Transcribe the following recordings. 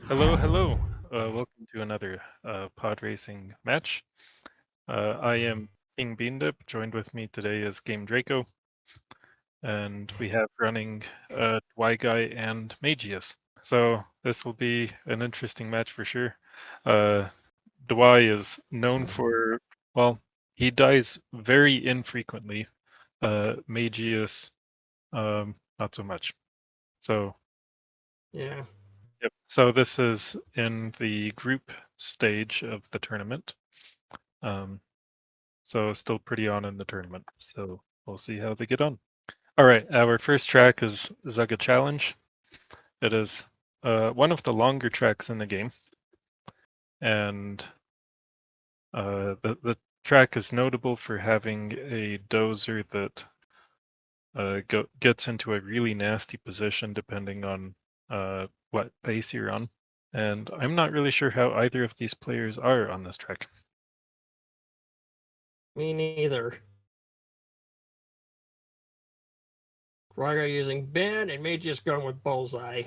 Hello, hello. Welcome to another pod racing match. I am King Beandip. Joined with me today is Game Draco, and we have running Dwy Guy and Mageius. So this will be an interesting match for sure. Dwy is known for, well, he dies very infrequently. Mageius, not so much. So Yeah. yep. So this is in the group stage of the tournament. So still pretty on in the tournament. So we'll see how they get on. All right, our first track is Zaga Challenge. It is one of the longer tracks in the game, and the track is notable for having a dozer that gets into a really nasty position depending on what pace you're on. And I'm not really sure how either of these players are on this track. Me neither. Raga using Ben and Mageius going with Bullseye.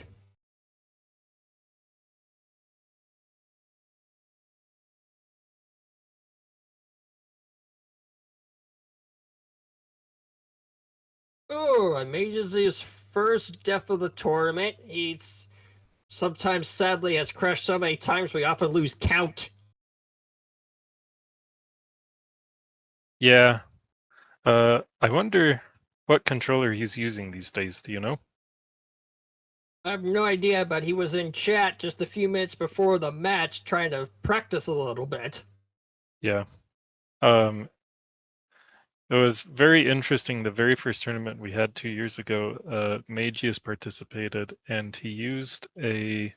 Oh, and Mageius' first death of the tournament. He's sometimes sadly has crashed so many times we often lose count. Yeah, I wonder what controller he's using these days. Do you know? I have no idea, but he was in chat just a few minutes before the match trying to practice a little bit. Yeah. It was very interesting. The very first tournament we had 2 years ago, Mageius participated, and he used a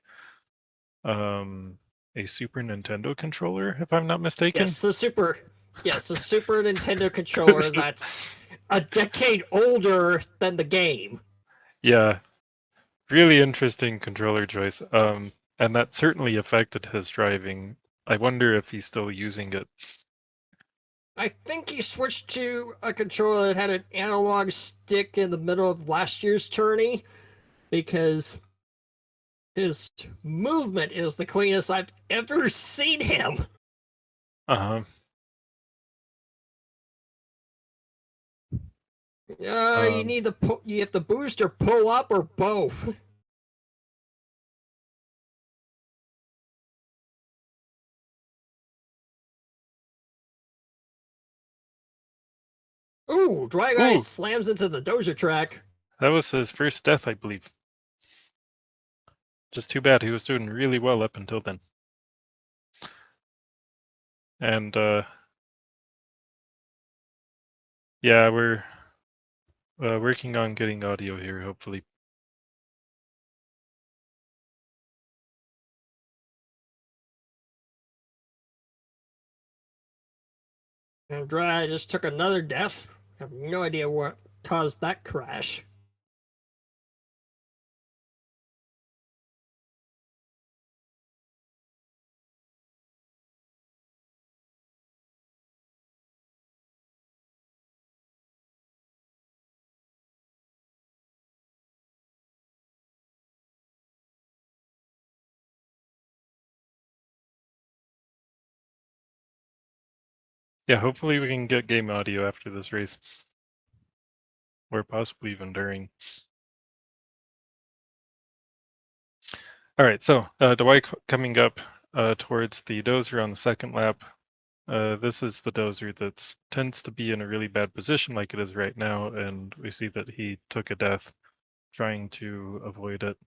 Super Nintendo controller, if I'm not mistaken. Yes, the Super Nintendo This controller is- that's a decade older than the game. yeah, really interesting controller choice. And that certainly affected his driving. I wonder if he's still using it. I think he switched to a controller that had an analog stick in the middle of last year's tourney because his movement is the cleanest I've ever seen him. Uh-huh. You Um, need you have to boost or pull up or both. Ooh, Dry Guy ooh, slams into the dozer track. that was his first death, I believe. Just too bad. He was doing really well up until then. And yeah, we're working on getting audio here, hopefully. And Dry just took another death. I have no idea what caused that crash. Yeah, hopefully we can get game audio after this race. Or possibly even during. All right, so Dwy coming up towards the dozer on the second lap. This is the dozer that tends to be in a really bad position like it is right now, and we see that he took a death trying to avoid it.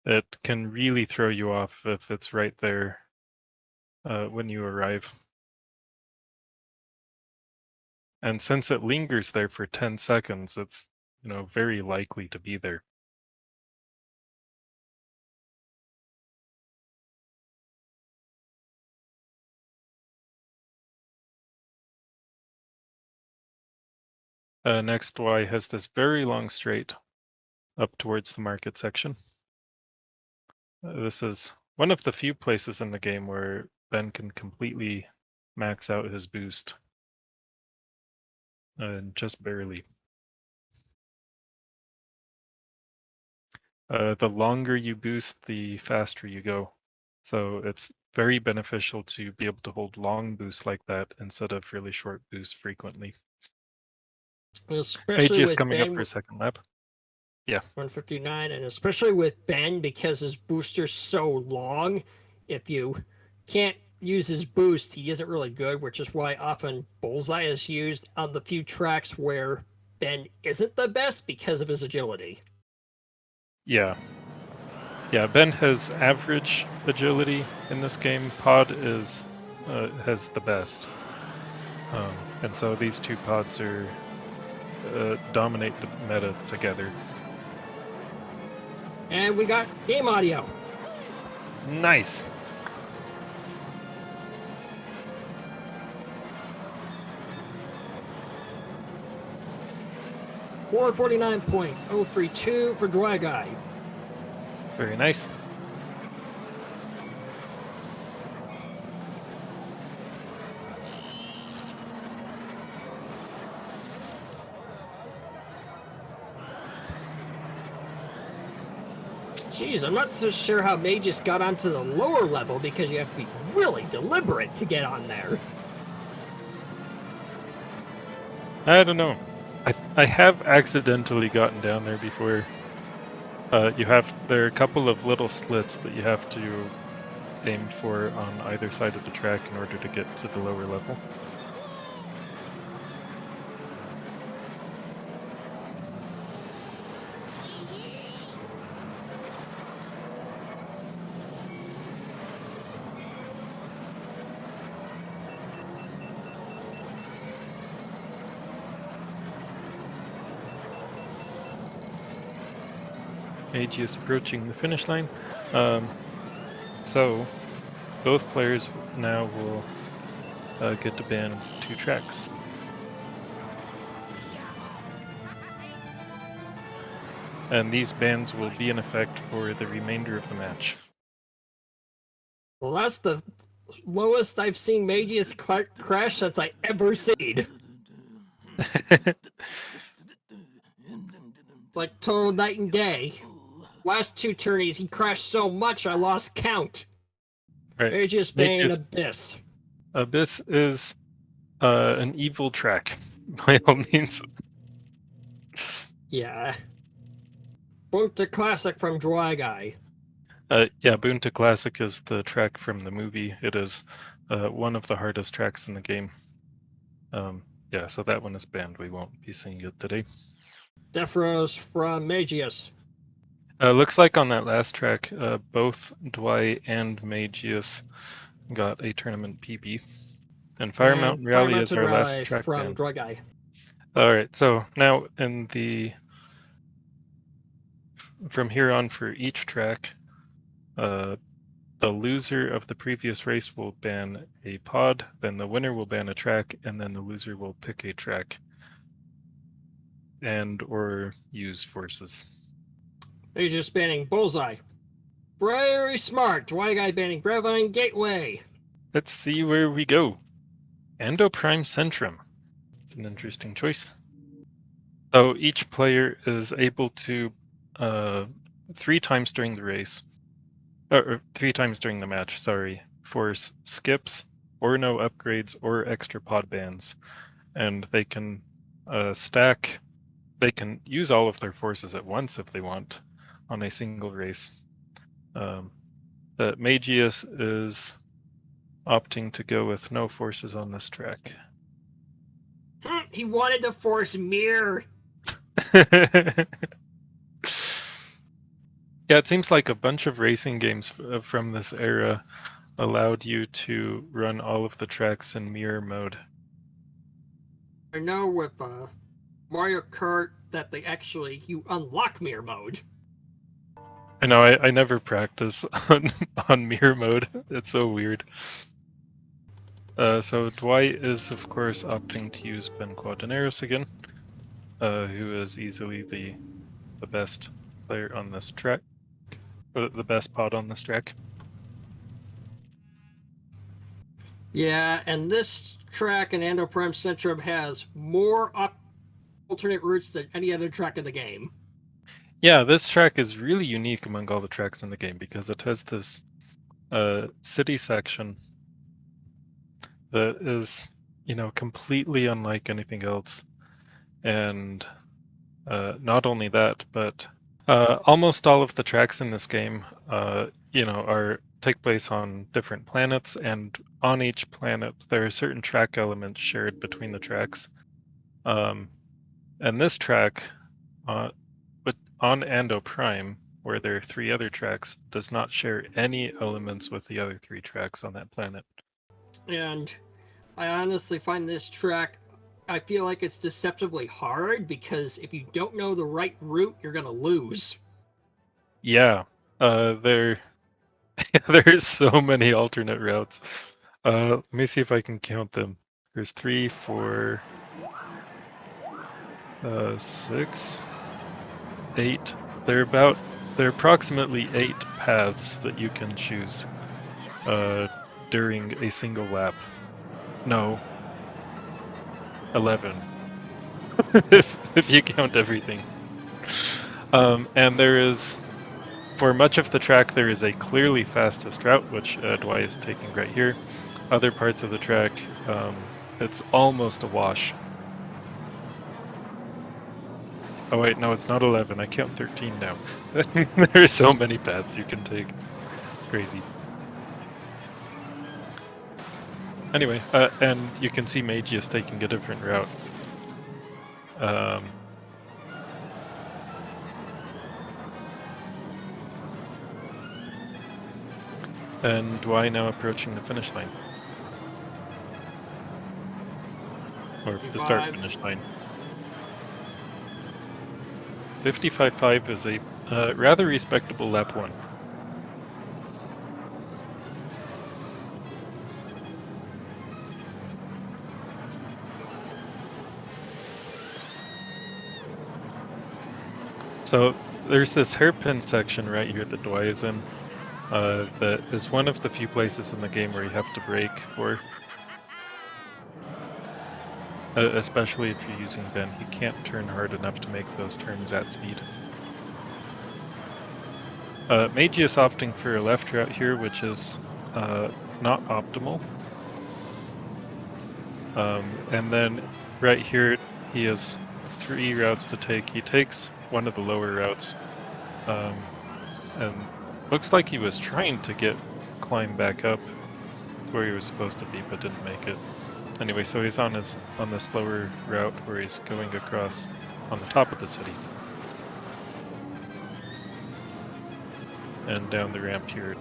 It can really throw you off if it's right there when you arrive. And since it lingers there for 10 seconds, it's very likely to be there. Next, Y has this very long straight up towards the market section. This is one of the few places in the game where Ben can completely max out his boost. Just barely. The longer you boost, the faster you go. So it's very beneficial to be able to hold long boosts like that instead of really short boosts frequently. Especially Mageius with coming up for Ben a second lap. Yeah. 159, and especially with Ben because his booster's so long, if you can't use his boost, he isn't really good, which is why often Bullseye is used on the few tracks where Ben isn't the best because of his agility. Yeah. Yeah, Ben has average agility in this game. Pod has the best. And so these two pods dominate the meta together. And we got game audio. Nice. $449.032 for Dwy Guy. Very nice. Jeez, I'm not so sure how Mageius got onto the lower level because you have to be really deliberate to get on there. I don't know. I have accidentally gotten down there before. There are a couple of little slits that you have to aim for on either side of the track in order to get to the lower level. Mageius approaching the finish line. So both players now will get to ban 2 tracks. And these bans will be in effect for the remainder of the match. Well, that's the lowest I've seen Mageius crash since I ever seen. Like total night and day. Last 2 tourneys, he crashed so much I lost count. Right. Mageius banning Abyss. Abyss is an evil track, by all means. Yeah. Bunta Classic from Dwy Guy. Yeah, Bunta Classic is the track from the movie. It is one of the hardest tracks in the game. Yeah, so that one is banned. We won't be seeing it today. Defros from Mageius. Looks like on that last track, both Dwy and Mageius got a tournament PB. And Fire Mountain Rally is our last track from ban. Dwy Guy. Alright, so now from here on for each track, the loser of the previous race will ban a pod, then the winner will ban a track, and then the loser will pick a track and or use forces. Mageius banning Bullseye. Very smart. Dwy Guy banning Gravine Gateway. Let's see where we go. Endoprime Centrum. It's an interesting choice. So each player is able to 3 times during the race, or 3 times during the match, sorry, force skips or no upgrades or extra pod bans. And they can they can use all of their forces at once if they want on a single race. But Mageius is opting to go with no forces on this track. He wanted to force mirror. Yeah, it seems like a bunch of racing games from this era allowed you to run all of the tracks in mirror mode. I know with Mario Kart that you unlock mirror mode. I know, I never practice on mirror mode. It's so weird. So Dwight is, of course, opting to use Ben Quadraneros again, who is easily the best player on this track, the best pod on this track. Yeah, and this track in Endoprime Centrum has more alternate routes than any other track in the game. Yeah, this track is really unique among all the tracks in the game because it has this city section that is, completely unlike anything else. And not only that, but almost all of the tracks in this game, are take place on different planets, and on each planet there are certain track elements shared between the tracks. Um, and this track, uh, but on Ando Prime, where there are three other tracks, does not share any elements with the other three tracks on that planet. And I honestly find this track, I feel like it's deceptively hard because if you don't know the right route, you're gonna lose. Yeah, there there's so many alternate routes. Let me see if I can count them. There's 3, 4, 6, 8. There are approximately 8 paths that you can choose during a single lap. No, 11 if you count everything. And for much of the track, there is a clearly fastest route, which Dwy is taking right here. Other parts of the track, it's almost a wash. Oh wait, no, it's not 11. I count 13 now. There are so many paths you can take. Crazy. Anyway, and you can see Mageius taking a different route. And Dwy now approaching the finish line. Or the start finish line. 55.5 is a rather respectable lap 1. So there's this hairpin section right here that Dwy is in. That is one of the few places in the game where you have to brake for. Especially if you're using Ben, he can't turn hard enough to make those turns at speed. Mageius opting for a left route here, which is not optimal. And then right here, he has 3 routes to take. He takes one of the lower routes, and looks like he was trying to climb back up to where he was supposed to be, but didn't make it. Anyway, so he's on this lower route where he's going across on the top of the city. And down the ramp here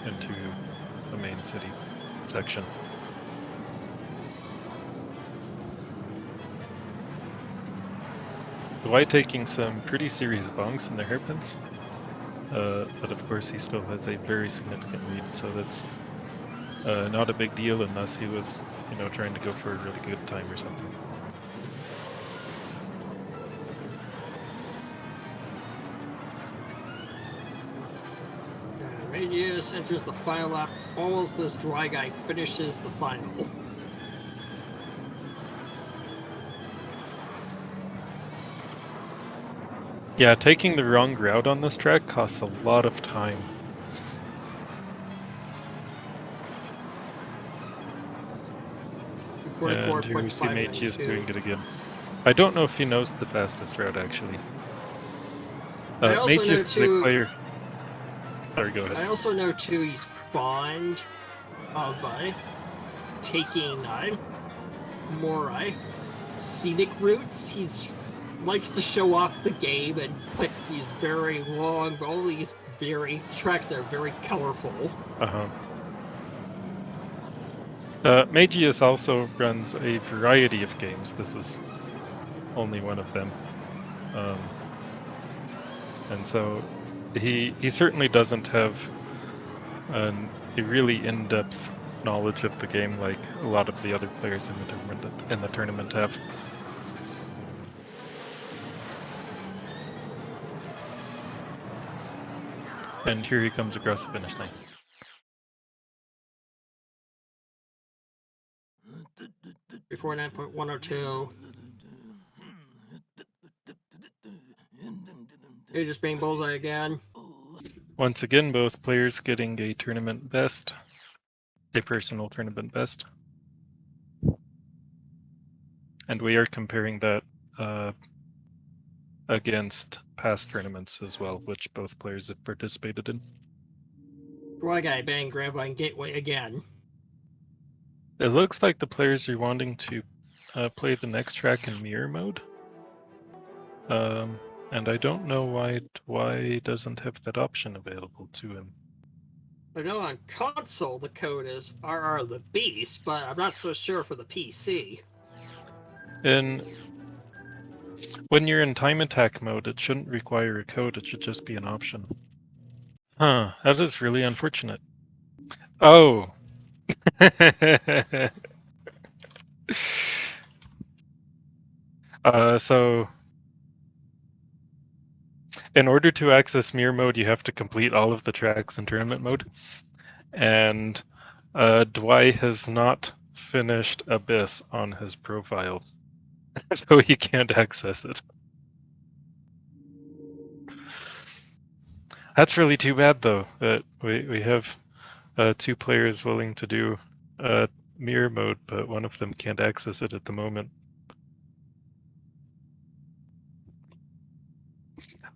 into the main city section. Dwy taking some pretty serious bonks in the hairpins, but of course he still has a very significant lead, so that's not a big deal unless he was, trying to go for a really good time or something. Mageius enters the final lap almost as Dwy Guy finishes the final. Yeah, taking the wrong route on this track costs a lot of time. And here we see Mageius doing it again. I don't know if he knows the fastest route, actually. Mageius is a player... Sorry, go ahead. I also know, too, he's fond of taking more scenic routes. He's likes to show off the game and put these very long, all these very tracks that are very colorful. Mageius also runs a variety of games. This is only one of them. And so he certainly doesn't have a really in-depth knowledge of the game like a lot of the other players in the tournament have. And here he comes across the finish line. Before 9.102. You're just being bullseye again. Once again, both players getting a tournament best, a personal tournament best. And we are comparing that against past tournaments as well, which both players have participated in. Dwy Guy bang Grandvine Gateway again. It looks like the players are wanting to play the next track in mirror mode. And I don't know why Dwy doesn't have that option available to him. I know on console the code is RR the Beast, but I'm not so sure for the PC. When you're in time attack mode, it shouldn't require a code, it should just be an option. Huh, that is really unfortunate. Oh! So in order to access mirror mode, you have to complete all of the tracks in tournament mode. And Dwy has not finished Abyss on his profile, so he can't access it. That's really too bad, though, that we have two players willing to do mirror mode, but one of them can't access it at the moment.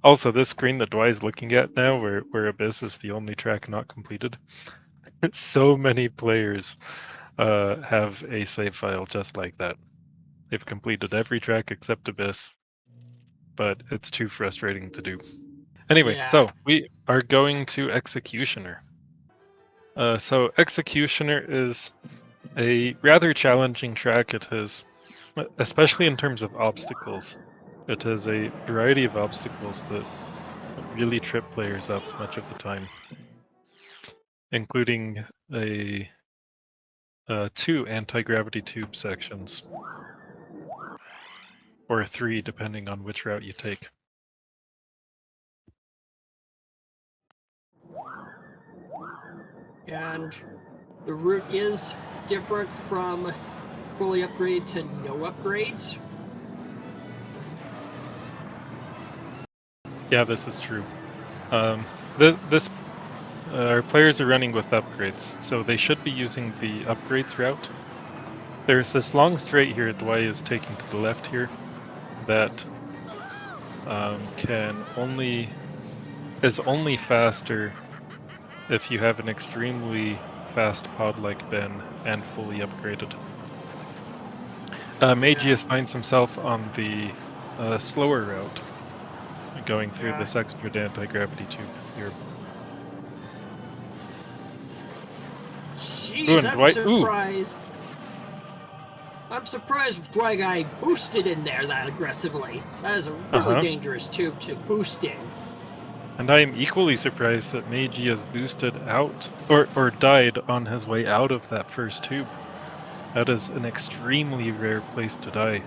Also, this screen that Dwy's looking at now, where Abyss is the only track not completed, so many players have a save file just like that. They've completed every track except Abyss, but it's too frustrating to do. Anyway, Yeah. so we are going to Executioner. So Executioner is a rather challenging track. It has, especially in terms of obstacles, it has a variety of obstacles that really trip players up much of the time, including two anti-gravity tube sections, or 3 depending on which route you take. And the route is different from fully upgrade to no upgrades. Yeah, this is true. Our players are running with upgrades, so they should be using the upgrades route. There's this long straight here Dwy is taking to the left here that is only faster if you have an extremely fast pod like Ben and fully upgraded. Mageius finds himself on the slower route, going through this extra anti-gravity tube here. Jeez, I'm surprised. I'm surprised Dwy Guy boosted in there that aggressively. That is a really dangerous tube to boost in. And I am equally surprised that Mageius boosted out, or died on his way out of that first tube. That is an extremely rare place to die.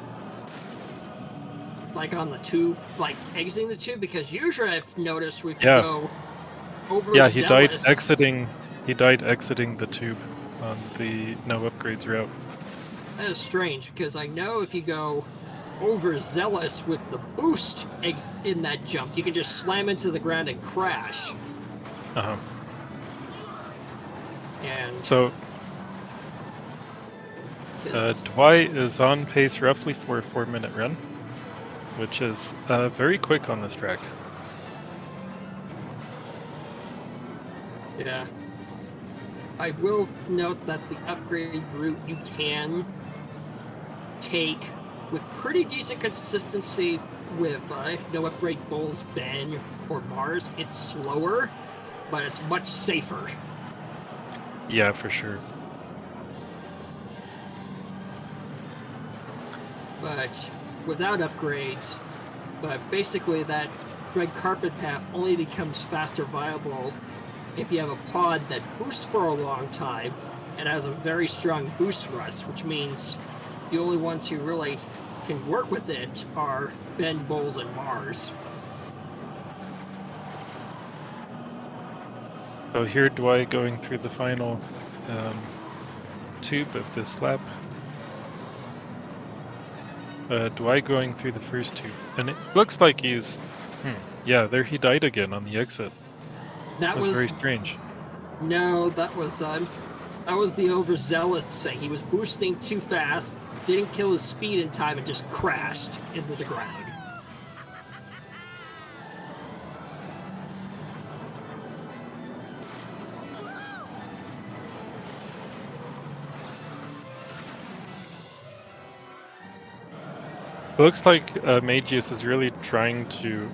Like on the tube, like exiting the tube, because usually I've noticed we can go over. Yeah, he died exiting the tube on the no upgrades route. That is strange, because I know if you go overzealous with the boost in that jump, you can just slam into the ground and crash. And so Dwy is on pace roughly for a 4-minute run, which is very quick on this track. Yeah. I will note that the upgrade route you can take with pretty decent consistency with no upgrade Bulls, Ben, or Mars. It's slower, but it's much safer. Yeah, for sure. But without upgrades, but basically that red carpet path only becomes faster viable if you have a pod that boosts for a long time and has a very strong boost rush, which means the only ones who really can work with it are Ben, Bulls, and Mars. So here Dwy going through the final tube of this lap. Dwy going through the first tube, and it looks like he's Yeah, there he died again on the exit. That That's very was strange. no, that was the overzealous thing. He was boosting too fast, didn't kill his speed in time, and just crashed into the ground. It looks like Mageius is really trying to,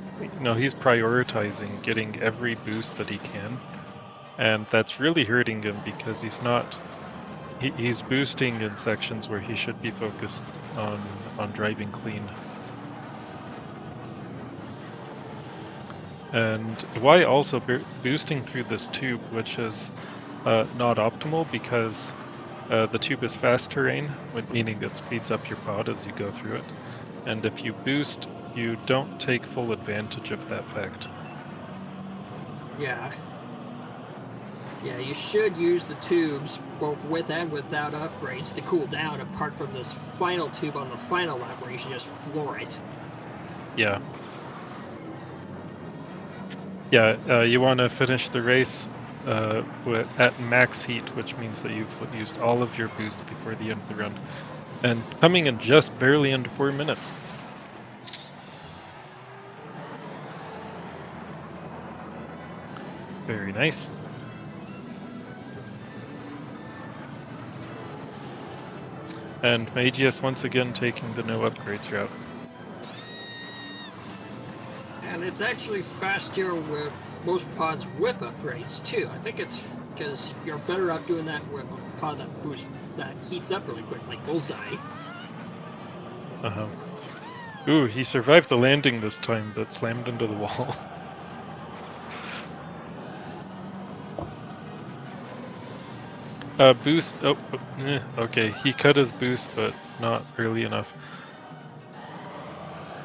he's prioritizing getting every boost that he can, and that's really hurting him because he's boosting in sections where he should be focused on driving clean. And Dwy also boosting through this tube, which is not optimal because the tube is fast terrain, meaning it speeds up your pod as you go through it. And if you boost, you don't take full advantage of that fact. Yeah. Yeah, you should use the tubes, both with and without upgrades, to cool down, apart from this final tube on the final lap where you should just floor it. Yeah. Yeah, you want to finish the race at max heat, which means that you've used all of your boost before the end of the round. And coming in just barely under 4 minutes. Very nice. And Mageius once again taking the no upgrades route. And it's actually faster with most pods with upgrades too. I think it's because you're better off doing that with a pod that heats up really quick, like Bullseye. Uh-huh. Ooh, he survived the landing this time, but slammed into the wall. Boost. Okay. He cut his boost, but not early enough.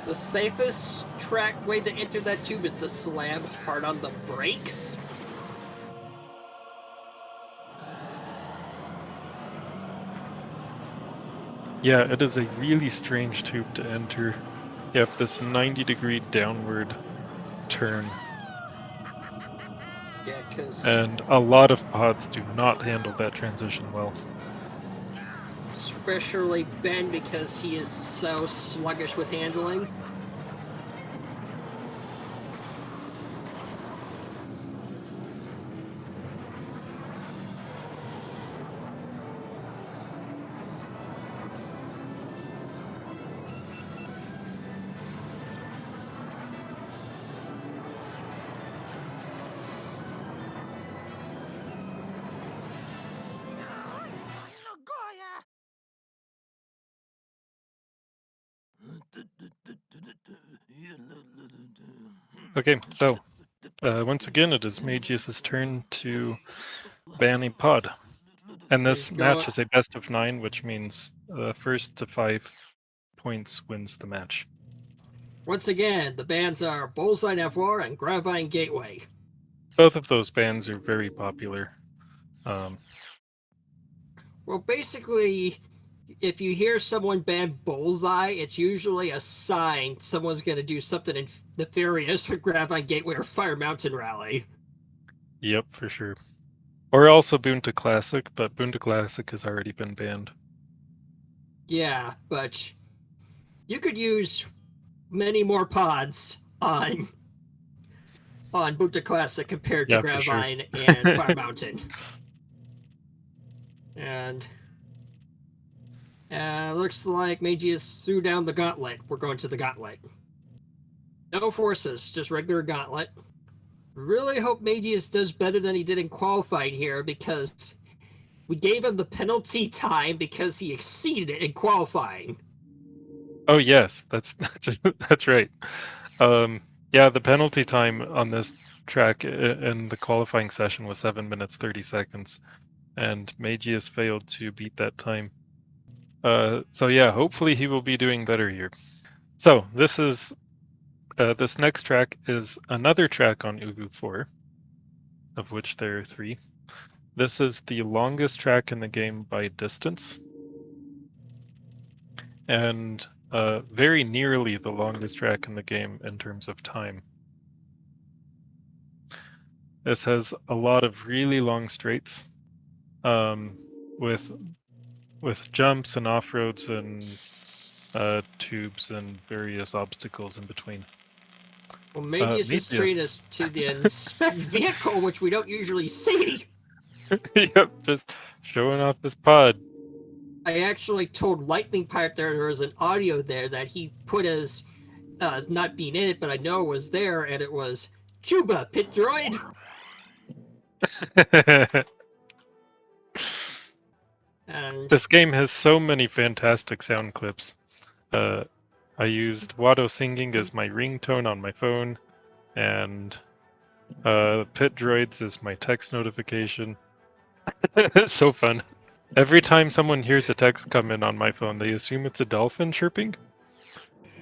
The safest track way to enter that tube is to slam hard on the brakes. Yeah, it is a really strange tube to enter. You have this 90-degree downward turn. Yeah, because And a lot of pods do not handle that transition well. especially Ben, because he is so sluggish with handling. Okay, so once again, it is Mageius' turn to ban a pod. And this match is a best of 9, which means first to 5 points wins the match. Once again, the bands are Bullseye F4 and Gravine Gateway. Both of those bands are very popular. Well, basically, if you hear someone ban Bullseye, it's usually a sign someone's going to do something nefarious with Gravine Gateway or Fire Mountain Rally. Yep, for sure. Or also Boonta Classic, but Boonta Classic has already been banned. Yeah, but you could use many more pods on Boonta Classic compared to Gravine and Fire Mountain. And looks like Mageius threw down the gauntlet. We're going to the gauntlet. No forces, just regular gauntlet. Really hope Mageius does better than he did in qualifying here, because we gave him the penalty time because he exceeded it in qualifying. Oh yes, that's right. Yeah, the penalty time on this track in the qualifying session was 7 minutes 30 seconds, and Mageius failed to beat that time. So yeah, hopefully he will be doing better here. So this next track is another track on Ugu 4, of which there are 3. This is the longest track in the game by distance, and very nearly the longest track in the game in terms of time. This has a lot of really long straights, with jumps and off-roads and tubes and various obstacles in between. Well, Mageius has Mageius. treated us to the inspect vehicle, which we don't usually see. Yep, just showing off his pod. I actually told Lightning Pipe there was an audio there that he put as not being in it, but I know it was there, and it was Chuba, pit droid. And This game has so many fantastic sound clips. I used Watto singing as my ringtone on my phone, and Pit Droids is my text notification. It's so fun. Every time someone hears a text come in on my phone, they assume it's a dolphin chirping.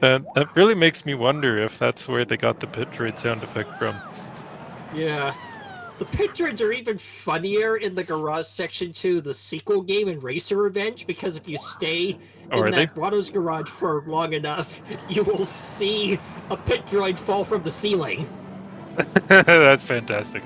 And that really makes me wonder if that's where they got the Pit Droid sound effect from. yeah, the pit droids are even funnier in the garage section to the sequel game in Racer Revenge, because if you stay Oh, in are they? that Watto's garage for long enough, you will see a pit droid fall from the ceiling. That's fantastic.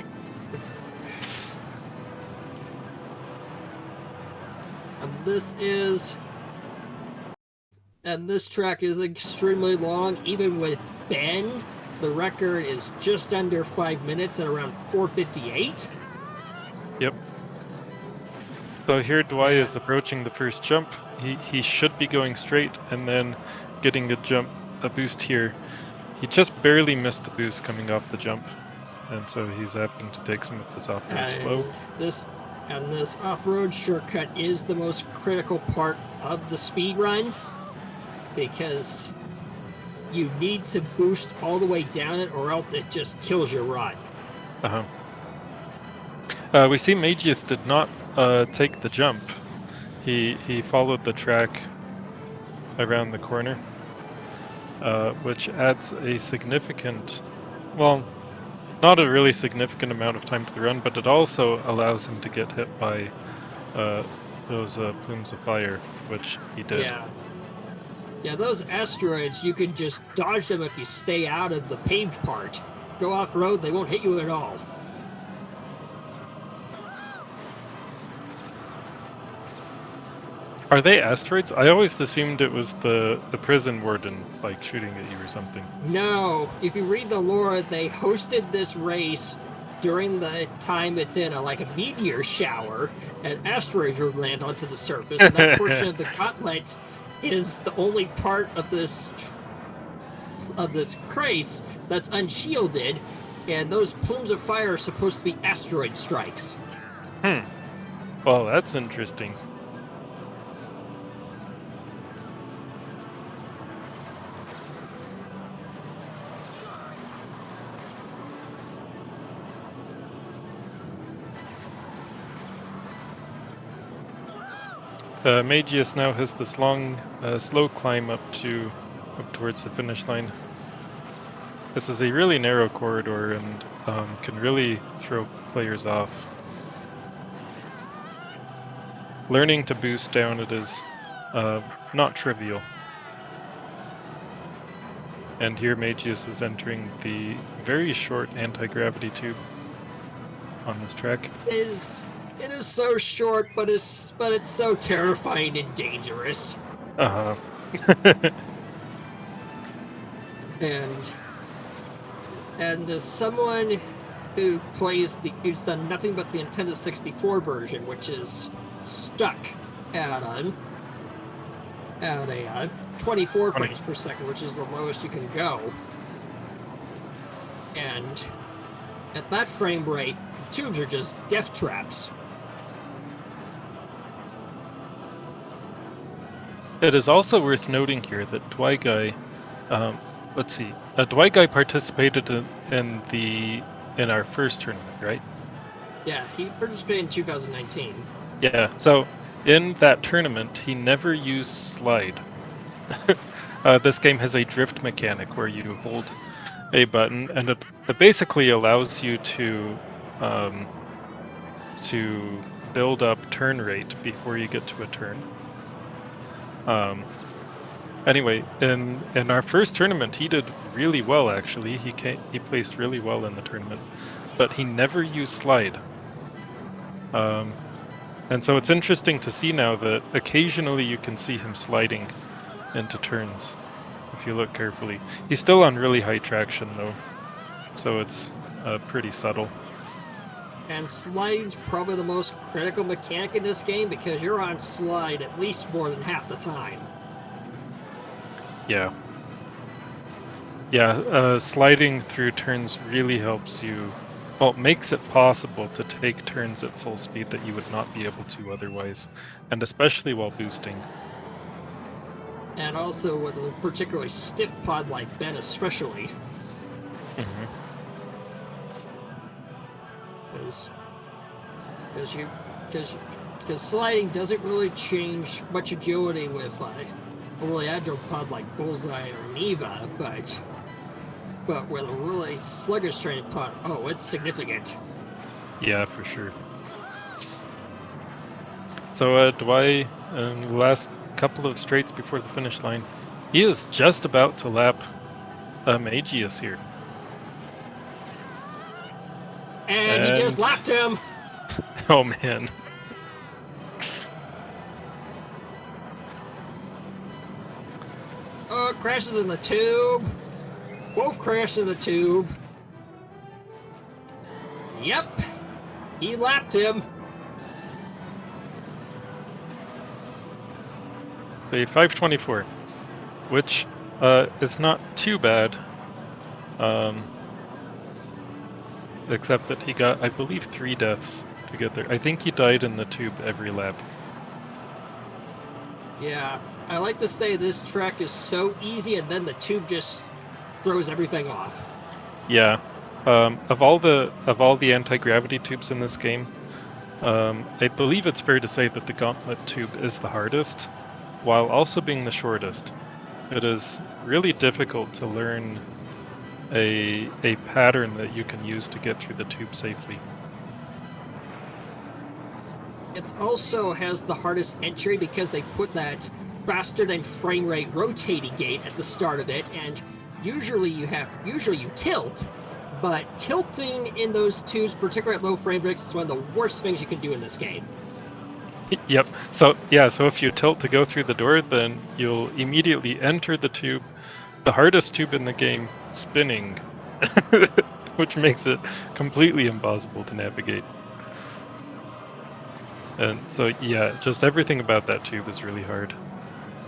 And this track is extremely long. Even with Ben, the record is just under 5 minutes at around 4:58. Yep. So here Dwy is approaching the first jump. He should be going straight and then getting a boost here. He just barely missed the boost coming off the jump, and so he's having to take some of this off-road slow. This off-road shortcut is the most critical part of the speed run, because you need to boost all the way down it, or else it just kills your run. We see Mageius did not take the jump. He followed the track around the corner, which adds a significant, well, not a really significant amount of time to the run, but it also allows him to get hit by those plumes of fire, which he did. Yeah, those asteroids, you can just dodge them if you stay out of the paved part. Go off-road, they won't hit you at all. Are they asteroids? I always assumed it was the prison warden, like, shooting at you or something. No, if you read the lore, they hosted this race during the time it's in a meteor shower, and asteroids will land onto the surface, and that portion of the gauntlet is the only part of this crace that's unshielded, and those plumes of fire are supposed to be asteroid strikes. Well, that's interesting. Mageius now has this long, slow climb up towards the finish line. This is a really narrow corridor and can really throw players off. Learning to boost down it is not trivial. And here Mageius is entering the very short anti-gravity tube on this track. It is so short, but it's so terrifying and dangerous. And as someone who's done nothing but the Nintendo 64 version, which is stuck at a 24 frames per second, which is the lowest you can go. And at that frame rate, tubes are just death traps. It is also worth noting here that Dwy Guy, Dwy Guy participated in our first tournament, right? Yeah, he participated in 2019. Yeah, so in that tournament, he never used slide. This game has a drift mechanic where you hold a button, and it basically allows you to build up turn rate before you get to a turn. Anyway, in our first tournament, he did really well. Actually, he placed really well in the tournament. but he never used slide. And so it's interesting to see now that occasionally you can see him sliding into turns, if you look carefully. He's still on really high traction though, so it's pretty subtle. And slide's probably the most critical mechanic in this game because you're on slide at least more than half the time. Yeah. Yeah, sliding through turns really helps you. Well, it makes it possible to take turns at full speed that you would not be able to otherwise, and especially while boosting. And also with a particularly stiff pod like Ben especially. Mm-hmm. Because sliding doesn't really change much agility with a really agile pod like Bullseye or Neva, but with a really sluggish training pod, oh, it's significant. Yeah, for sure. So Dwy, in the last couple of straights before the finish line, he is just about to lap Mageius here. And he just lapped him! Oh man. Oh, crashes in the tube. Both crashed in the tube. Yep. He lapped him. The 524, which is not too bad. Except that he got, I believe, 3 deaths to get there. I think he died in the tube every lap. Yeah, I like to say this track is so easy and then the tube just throws everything off. Yeah. Of all the anti-gravity tubes in this game, I believe it's fair to say that the gauntlet tube is the hardest, while also being the shortest. It is really difficult to learn a pattern that you can use to get through the tube safely. It also has the hardest entry because they put that faster than frame rate rotating gate at the start of it, and usually you tilt, but tilting in those tubes, particularly at low frame rates, is one of the worst things you can do in this game. Yep. So if you tilt to go through the door, then you'll immediately enter the tube, the hardest tube in the game, spinning, which makes it completely impossible to navigate. And so yeah, just everything about that tube is really hard.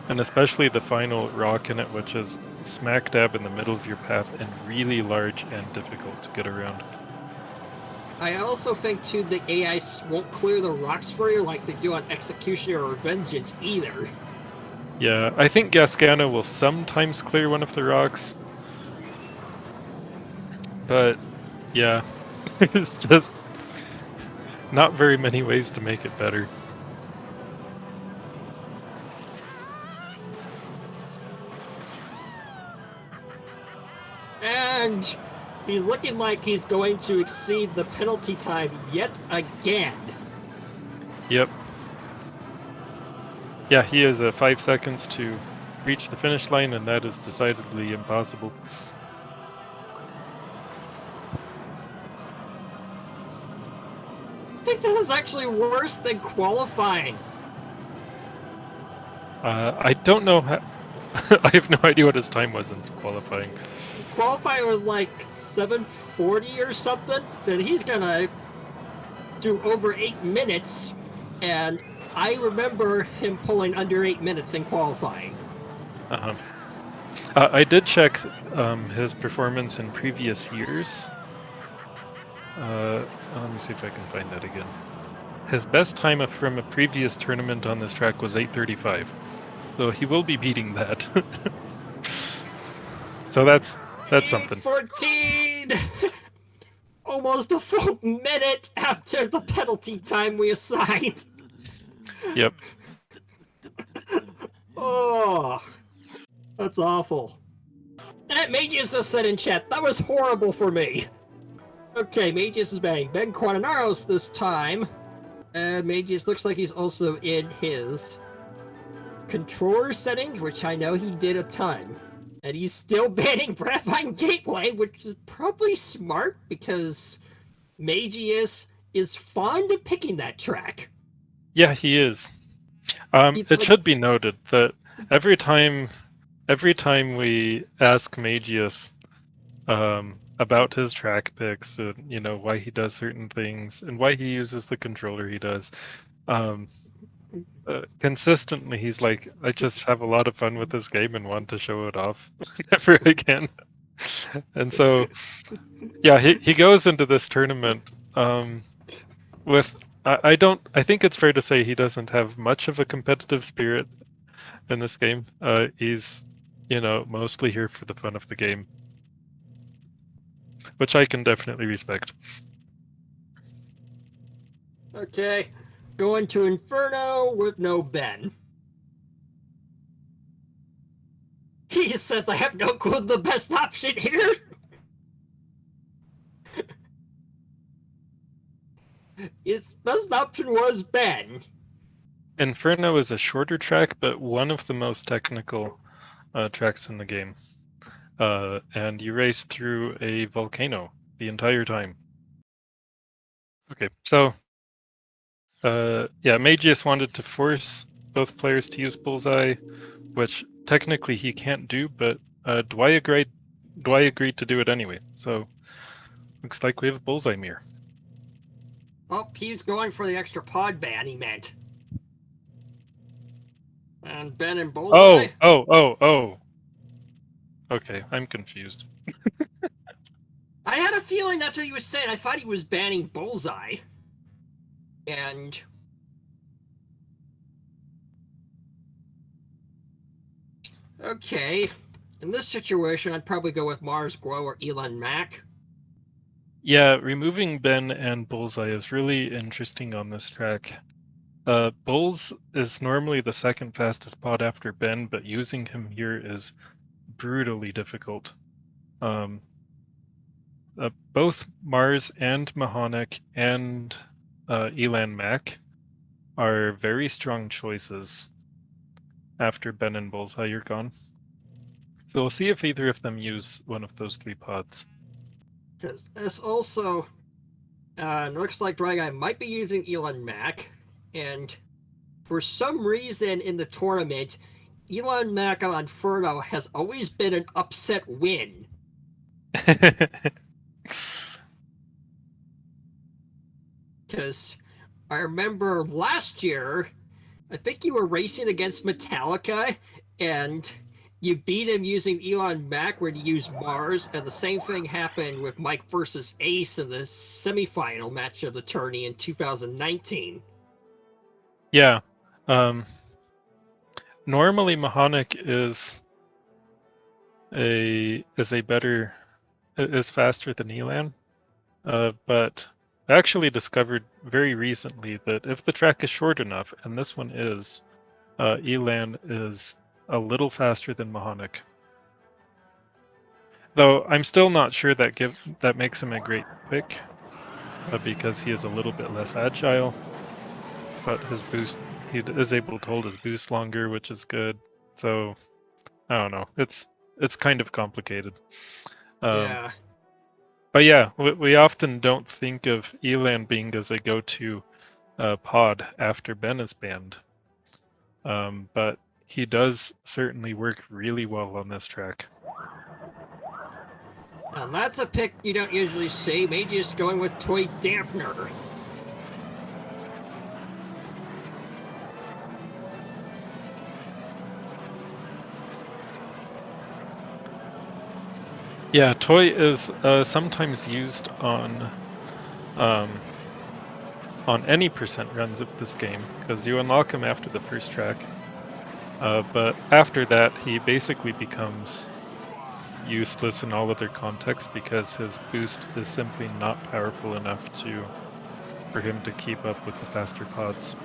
And especially the final rock in it, which is smack dab in the middle of your path and really large and difficult to get around. I also think, too, the AI won't clear the rocks for you like they do on Executioner or Vengeance either. Yeah, I think Gascana will sometimes clear one of the rocks. But, yeah, there's just not very many ways to make it better. And he's looking like he's going to exceed the penalty time yet again. Yep. Yeah, he has 5 seconds to reach the finish line, and that is decidedly impossible. I think this is actually worse than qualifying. I don't know how... I have no idea what his time was in qualifying. Qualifying was like 7:40 or something, and he's gonna do over 8 minutes, and I remember him pulling under 8 minutes in qualifying. Uh-huh. I did check his performance in previous years. Let me see if I can find that again. His best time from a previous tournament on this track was 8:35, so he will be beating that. So that's something. 14! Almost a full minute after the penalty time we assigned. Yep. Oh, that's awful. That Mageius just said in chat, that was horrible for me. Okay, Mageius is bang. Ben Quatanaros this time. And Mageius looks like he's also in his controller settings, which I know he did a ton. And he's still banning Graphite Gateway, which is probably smart because Mageius is fond of picking that track. Yeah, he is. It's It like, should be noted that every time we ask Mageius about his track picks and why he does certain things and why he uses the controller he does, um, consistently he's like, I just have a lot of fun with this game and want to show it off whenever again. And so, yeah, he goes into this tournament with I think it's fair to say he doesn't have much of a competitive spirit in this game. He's mostly here for the fun of the game, which I can definitely respect. okay, going to Inferno with no Ben. He says, I have no clue the best option here. His best option was Ben. Inferno is a shorter track, but one of the most technical tracks in the game. And you race through a volcano the entire time. Okay, so yeah, Mageius wanted to force both players to use Bullseye, which technically he can't do, but Dwy agreed to do it anyway. So looks like we have Bullseye mirror. Oh, he's going for the extra pod ban, he meant. And Ben and Bullseye? Oh. Okay, I'm confused. I had a feeling that's what he was saying. I thought he was banning Bullseye. And okay, in this situation, I'd probably go with Mars Glow or Elon Mac. Yeah, removing Ben and Bullseye is really interesting on this track. Bulls is normally the second fastest pod after Ben, but using him here is brutally difficult. Both Mars and Mahonic and Elan Mac are very strong choices after Ben and Bullseye are gone. So we'll see if either of them use one of those three pods. Because this also looks like Dwy Guy might be using Elon Mac, and for some reason in the tournament, Elon Mac on Inferno has always been an upset win. Because I remember last year, I think you were racing against Metallica, and you beat him using Elon Mac where you used Mars, and the same thing happened with Mike versus Ace in the semifinal match of the tourney in 2019. Yeah. Normally Mahonic is faster than Elan, but I actually discovered very recently that if the track is short enough, and this one is, Elan is a little faster than Mahonic. Though I'm still not sure that makes him a great pick, because he is a little bit less agile. But his boost, he is able to hold his boost longer, which is good. So I don't know. It's kind of complicated. Yeah. But yeah, we often don't think of Elan being as a go-to pod after Ben is banned. But he does certainly work really well on this track. And that's a pick you don't usually see. Mageius going with Toy Dampener. Yeah, Toy is sometimes used on any percent runs of this game, because you unlock him after the first track. But after that, he basically becomes useless in all other contexts because his boost is simply not powerful enough for him to keep up with the faster pods.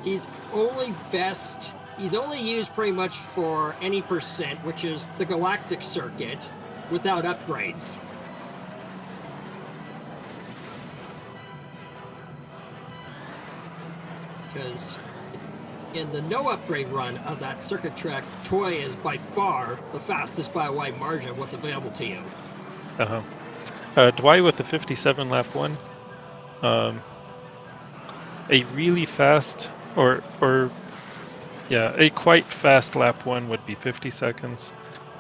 He's only used pretty much for any percent, which is the Galactic circuit, without upgrades. Because in the no upgrade run of that circuit track, Toy is by far the fastest by a wide margin of what's available to you. Uh-huh. Dwy with the 57 lap 1. A really fast, a quite fast lap 1 would be 50 seconds.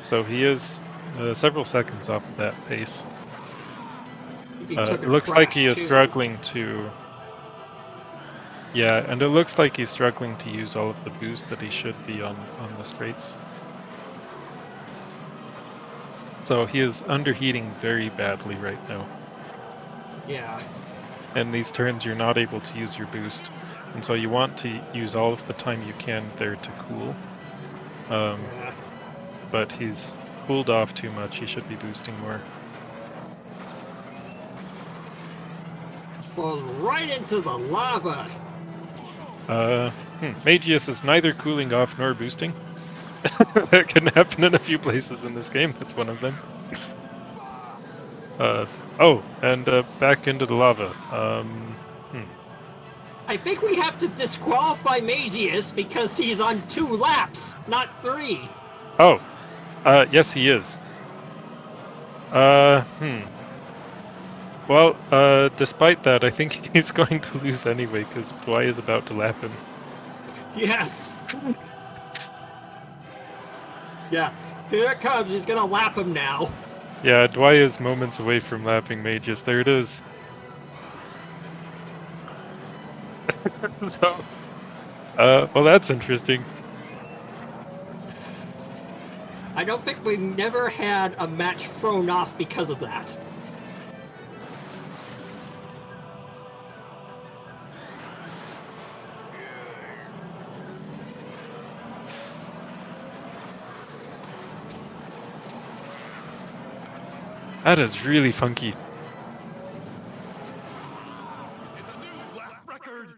So he is several seconds off of that pace. It looks like he is struggling to... Yeah, and it looks like he's struggling to use all of the boost that he should be on the straights. So he is underheating very badly right now. Yeah. And these turns you're not able to use your boost. And so you want to use all of the time you can there to cool. But he's cooled off too much, he should be boosting more. Falls right into the lava. Mageius is neither cooling off nor boosting. That can happen in a few places in this game, that's one of them. Back into the lava. I think we have to disqualify Mageius because he's on 2 laps, not 3. Oh, yes he is. Well, despite that, I think he's going to lose anyway, because Dwy is about to lap him. Yes! Yeah, here it comes, he's gonna lap him now. Yeah, Dwy is moments away from lapping Mageius. There it is. So, well, that's interesting. I don't think we've never had a match thrown off because of that. That is really funky. It's a new lap record.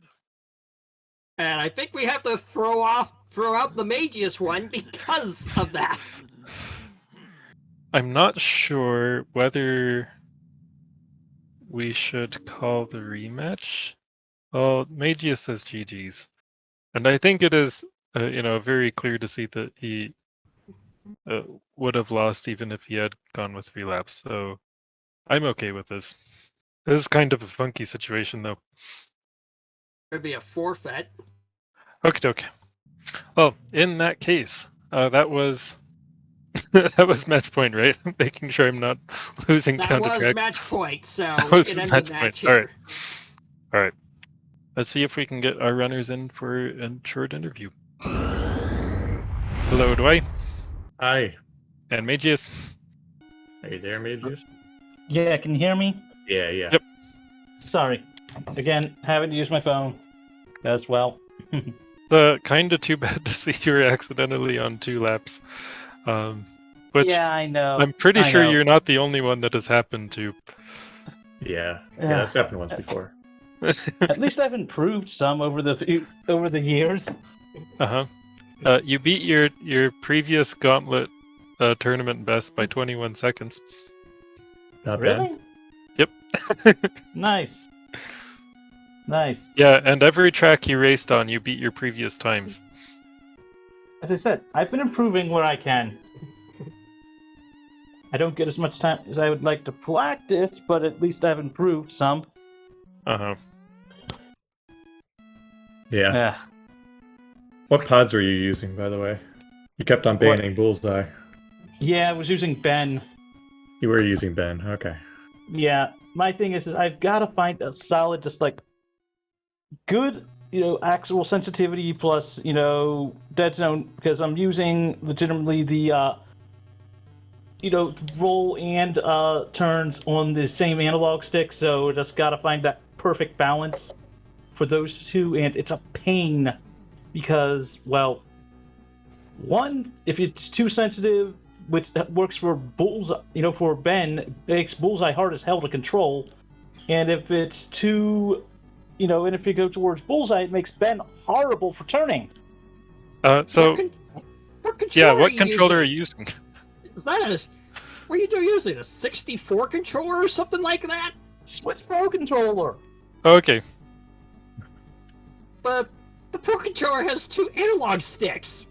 And I think we have to throw out the Mageius one because of that. I'm not sure whether we should call the rematch. Well, Mageius says GG's. And I think it is, very clear to see that he would have lost even if he had gone with 3 laps. So I'm okay with this. This is kind of a funky situation, though. It'd be a forfeit. Okie doke. Well, in that case, that was that was match point, right? Making sure I'm not losing That counter track. That was match point, so That we was can end match the match point. here. All right. Let's see if we can get our runners in for a short interview. Hello, Dwy. Hi. And Mageius. Are you there, Mageius? Yeah, can you hear me? Yeah. Yep. Sorry. Again, having to use my phone as well. Kind of too bad to see you were accidentally on 2 laps. Which yeah, I know. I'm pretty sure know. you're not the only one that has happened to. Yeah, that's happened once before. At least I've improved some over the years. You beat your previous gauntlet tournament best by 21 seconds. Not Really? bad. Yep. Nice. Yeah, and every track you raced on, you beat your previous times. As I said, I've been improving where I can. I don't get as much time as I would like to practice, but at least I've improved some. Yeah. What pods were you using, by the way? You kept on banning Bullseye. Yeah, I was using Ben. You were using Ben, okay. Yeah, my thing is I've got to find a solid, just like, good, actual sensitivity plus, dead zone, because I'm using legitimately the, roll and turns on the same analog stick, so just got to find that perfect balance for those two, and it's a pain because, well, one, if it's too sensitive, which works for Bullseye, for Ben, makes Bullseye hard as hell to control, and if it's too, and if you go towards Bullseye, it makes Ben horrible for turning. What controller are you using? Is that what are you using? A 64 controller or something like that? Switch Pro controller. Okay. But the Pro controller has 2 analog sticks.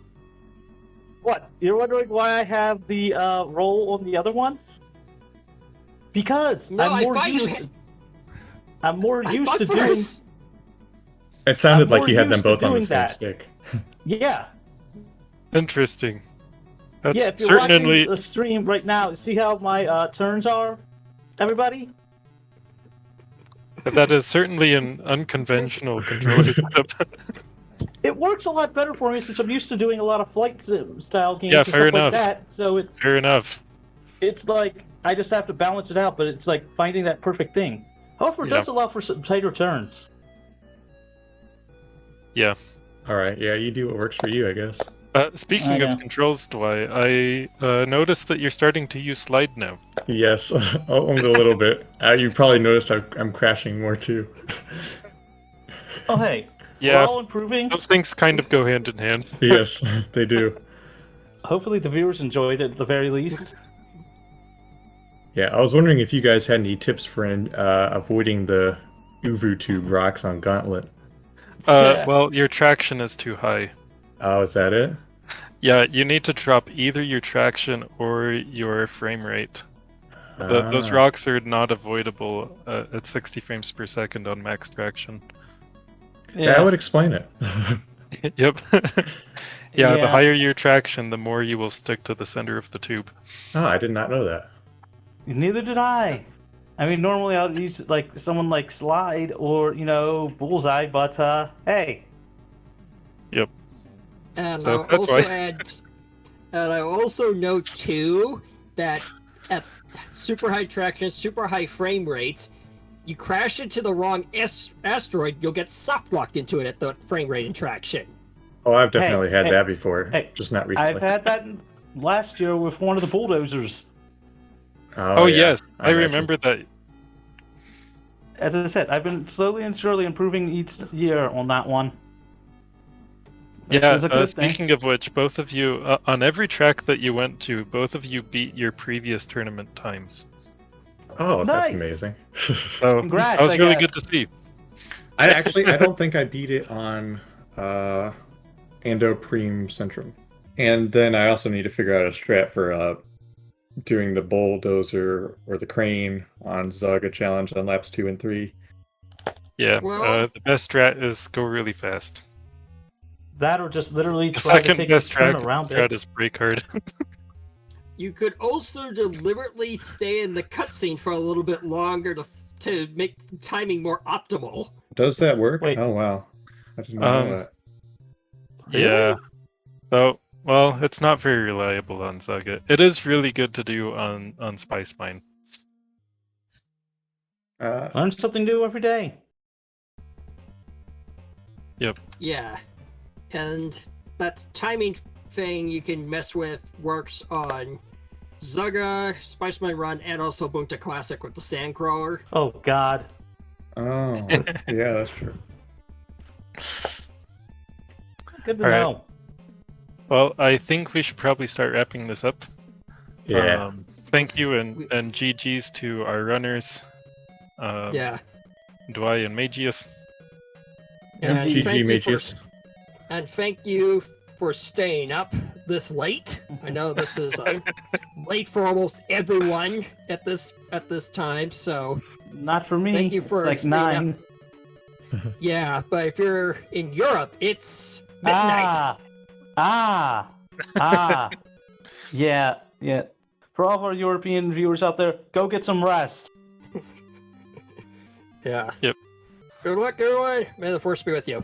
What? You're wondering why I have the roll on the other one? Because No, I'm I more thought you used. had- I'm more I used thought to doing. first. It sounded I'm like more you had them used to both on the doing same that. stick. Yeah. Interesting. That's Yeah, if you're certainly watching the stream right now, see how my turns are, everybody? that is certainly an unconventional controller setup. It works a lot better for me since I'm used to doing a lot of flight style games Yeah, and fair stuff like enough. that. So Fair enough. it's like I just have to balance it out, but it's like finding that perfect thing. However, it Yeah. does allow for some tighter turns. Yeah. All right, yeah, you do what works for you, I guess. Speaking I of know. controls, Dwy, I noticed that you're starting to use slide now. Yes, only a little bit. You probably noticed I'm crashing more too. Oh hey, we're Yeah, all improving. those things kind of go hand in hand. Yes, they do. Hopefully the viewers enjoyed it at the very least. Yeah, I was wondering if you guys had any tips for avoiding the UVU tube rocks on Gauntlet. Well, your traction is too high. Oh, is that it? Yeah, you need to drop either your traction or your frame rate. Those Ah. rocks are not avoidable at 60 frames per second on max traction. That would explain it. Yep. Yeah, the Yeah. higher your traction, the more you will stick to the center of the tube. Oh, I did not know that. Neither did I. I mean, normally I'll use like someone like Slide or Bullseye, but hey. Yep. And So I'll that's also why. add, and I also note too that at super high traction, super high frame rates, you crash into the wrong asteroid, you'll get soft locked into it at the frame rate and traction. Oh, I've definitely had hey, that before, hey, just not recently. I've had that last year with one of the bulldozers. Oh, yeah, yes, I imagine. remember that. As I said, I've been slowly and surely improving each year on that one. Which Yeah, is a good thing. speaking of which, both of you, on every track that you went to, both of you beat your previous tournament times. Oh, that's Nice. amazing. So Congrats, that was I really guess. good to see. I don't think I beat it on Ando Prime Centrum. And then I also need to figure out a strat for doing the bulldozer or the crane on Zaga Challenge on laps 2 and 3. Yeah, Well- the best strat is go really fast. That or just literally The try to second take best a turn strat around is it. brake hard. You could also deliberately stay in the cutscene for a little bit longer to make timing more optimal. Does that work? Wait. Oh, wow. I didn't know that. Yeah. So, well, it's not very reliable on Zaga. It is really good to do on Spice Mine. Learn something new every day. Yeah, and that timing thing you can mess with works on Zaga, Spice Mine Run, and also Bunta Classic with the Sandcrawler. Oh God. Oh, yeah, that's true. Good to All right. know. Well, I think we should probably start wrapping this up. Yeah. Thank you and GG's to our runners, Yeah, Dwy and Mageius. and GG thank you for- Mageius. and thank you for staying up this late. I know this is late for almost everyone at this time, so Not for me. thank you for like staying 9. up. Yeah, but if you're in Europe, it's midnight. Yeah. For all of our European viewers out there, go get some rest. Yeah. Yep. Good luck, everyone. May the force be with you.